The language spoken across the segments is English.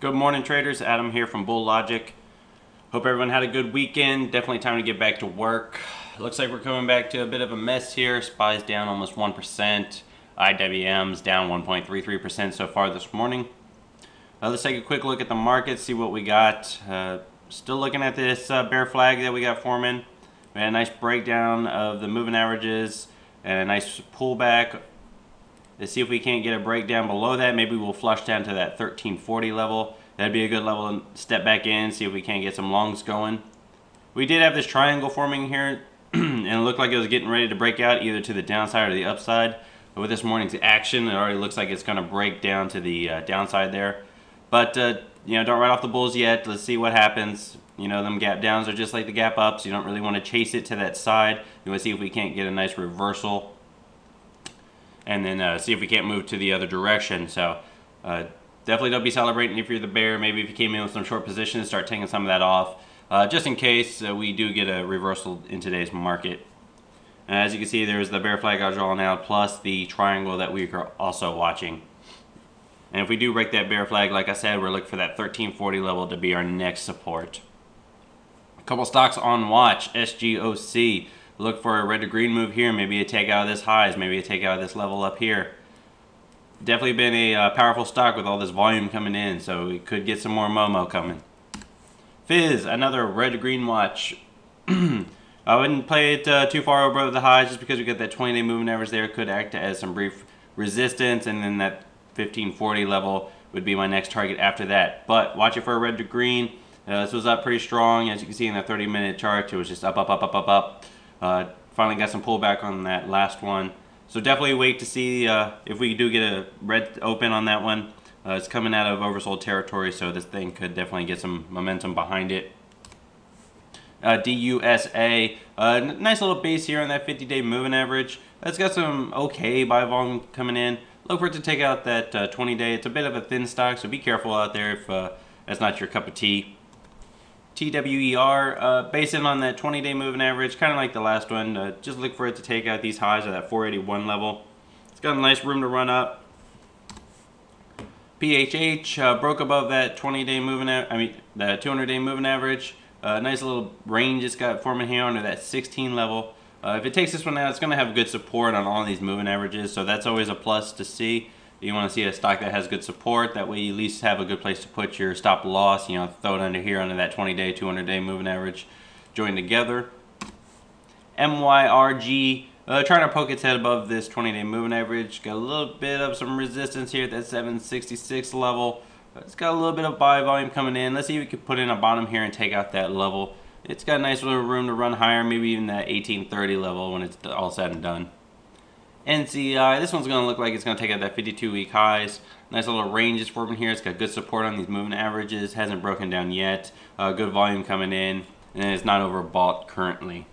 Good morning, traders. Adam here from Bull Logic. Hope everyone had a good weekend. Definitely time to get back to work. Looks like we're coming back to a bit of a mess here. SPY's down almost 1%. IWM's down 1.33% so far this morning. Let's take a quick look at the market, see what we got. Still looking at this bear flag that we got forming. We had a nice breakdown of the moving averages and a nice pullback. Let's see if we can't get a breakdown below that. Maybe we'll flush down to that 1340 level. That'd be a good level to step back in, see if we can't get some longs going. We did have this triangle forming here, and it looked like it was getting ready to break out either to the downside or the upside. But with this morning's action, it already looks like it's going to break down to the downside there. But, don't write off the bulls yet. Let's see what happens. Them gap downs are just like the gap ups. You don't really want to chase it to that side. You want to see if we can't get a nice reversal, and then see if we can't move to the other direction. So definitely don't be celebrating if you're the bear. Maybe if you came in with some short positions, start taking some of that off, just in case we do get a reversal in today's market. As you can see, there's the bear flag I was drawing out, plus the triangle that we are also watching. And if we do break that bear flag, like I said, we're looking for that 1340 level to be our next support. A couple stocks on watch. SGOC. Look for a red to green move here, maybe a take out of this highs, maybe a take out of this level up here. Definitely been a powerful stock with all this volume coming in, so we could get some more Momo coming. Fizz, another red to green watch. I wouldn't play it too far over the highs just because we got that 20-day moving average there. Could act as some brief resistance, and then that 1540 level would be my next target after that. But watch it for a red to green. This was up pretty strong. As you can see in the 30-minute chart, it was just up, up, up, up, up, up. Finally got some pullback on that last one. So definitely wait to see if we do get a red open on that one. It's coming out of oversold territory, so this thing could definitely get some momentum behind it. DUSA, nice little base here on that 50-day moving average. It's got some okay buy volume coming in. Look for it to take out that 20-day. It's a bit of a thin stock, so be careful out there if that's not your cup of tea. TWER, based in on that 20-day moving average, kind of like the last one. Just look for it to take out these highs at that 481 level. It's got a nice room to run up. PHH broke above that 20-day moving, the 200-day moving average. Nice little range it's got forming here under that 16 level. If it takes this one out, it's going to have good support on all these moving averages, so that's always a plus to see. You want to see a stock that has good support. That way you at least have a good place to put your stop loss. Throw it under here under that 20-day, 200-day moving average joined together. MYRG, trying to poke its head above this 20-day moving average. Got a little bit of some resistance here at that 766 level. It's got a little bit of buy volume coming in. Let's see if we can put in a bottom here and take out that level. It's got a nice little room to run higher, maybe even that 1830 level when it's all said and done. NCI, this one's going to look like it's going to take out that 52-week highs. Nice little range is forming here. It's got good support on these moving averages. Hasn't broken down yet. Good volume coming in, and it's not overbought currently.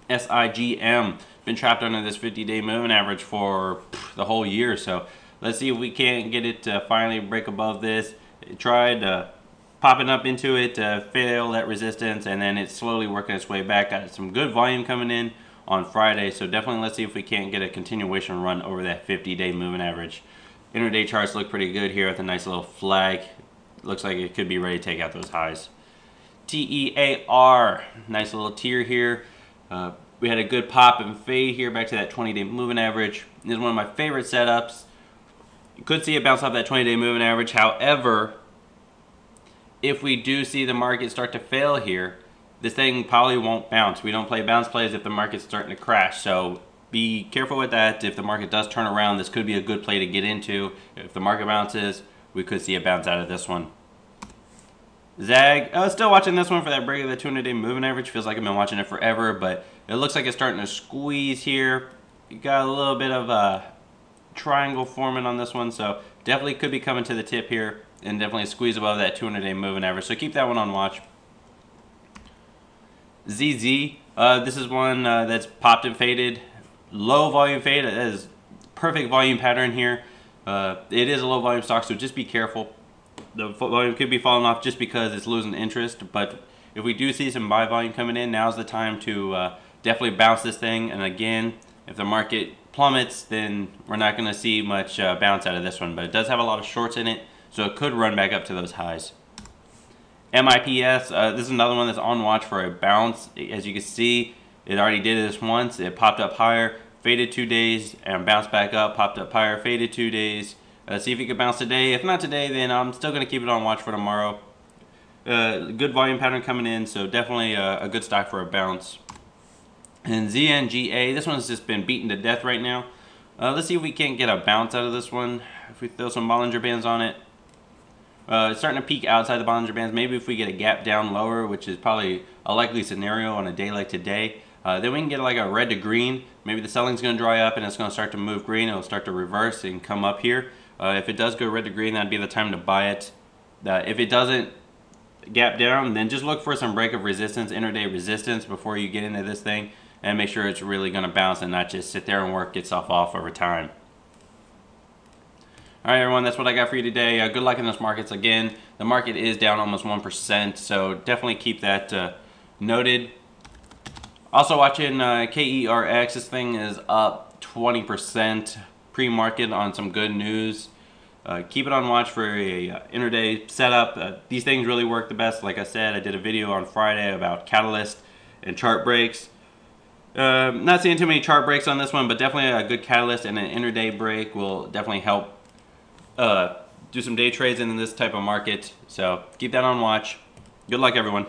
SIGM, been trapped under this 50-day moving average for the whole year. So let's see if we can't get it to finally break above this. It tried popping up into it, failed that resistance, and then it's slowly working its way back. Got some good volume coming in on Friday, so definitely let's see if we can't get a continuation run over that 50-day moving average. Intraday charts look pretty good here with a nice little flag. Looks like it could be ready to take out those highs. TEAR, nice little tier here. We had a good pop and fade here back to that 20-day moving average. This is one of my favorite setups. You could see it bounce off that 20-day moving average. However, if we do see the market start to fail here, this thing probably won't bounce. We don't play bounce plays if the market's starting to crash. So be careful with that. If the market does turn around, this could be a good play to get into. If the market bounces, we could see a bounce out of this one. ZAG, still watching this one for that break of the 200-day moving average. Feels like I've been watching it forever, but it looks like it's starting to squeeze here. You got a little bit of a triangle forming on this one, so definitely could be coming to the tip here and definitely squeeze above that 200-day moving average. So keep that one on watch. ZZ, this is one that's popped and faded. Low volume fade. It is perfect volume pattern here. It is a low volume stock, so just be careful. The volume could be falling off just because it's losing interest, but if we do see some buy volume coming in, now's the time to definitely bounce this thing. And again, if the market plummets, then we're not going to see much bounce out of this one, but it does have a lot of shorts in it, so it could run back up to those highs. MIPS, this is another one that's on watch for a bounce. As you can see, it already did this once. It popped up higher, faded 2 days, and bounced back up, popped up higher, faded 2 days. See if it can bounce today. If not today, then I'm still going to keep it on watch for tomorrow. Good volume pattern coming in, so definitely a good stock for a bounce. And ZNGA, this one's just been beaten to death right now. Let's see if we can't get a bounce out of this one. If we throw some Bollinger Bands on it. It's starting to peak outside the Bollinger Bands. Maybe if we get a gap down lower, which is probably a likely scenario on a day like today, then we can get like a red to green. Maybe the selling's going to dry up and it's going to start to move green. It'll start to reverse and come up here. If it does go red to green, that'd be the time to buy it. If it doesn't gap down, then just look for some break of resistance, intraday resistance, before you get into this thing, and make sure it's really going to bounce and not just sit there and work itself off over time. Alright everyone, that's what I got for you today. Good luck in those markets. Again, the market is down almost 1%, so definitely keep that noted. Also watching KERX, this thing is up 20% pre-market on some good news. Keep it on watch for a intraday setup. These things really work the best. Like I said, I did a video on Friday about catalyst and chart breaks. Not seeing too many chart breaks on this one, but definitely a good catalyst and an intraday break will definitely help do some day trades in this type of market. So keep that on watch. Good luck everyone.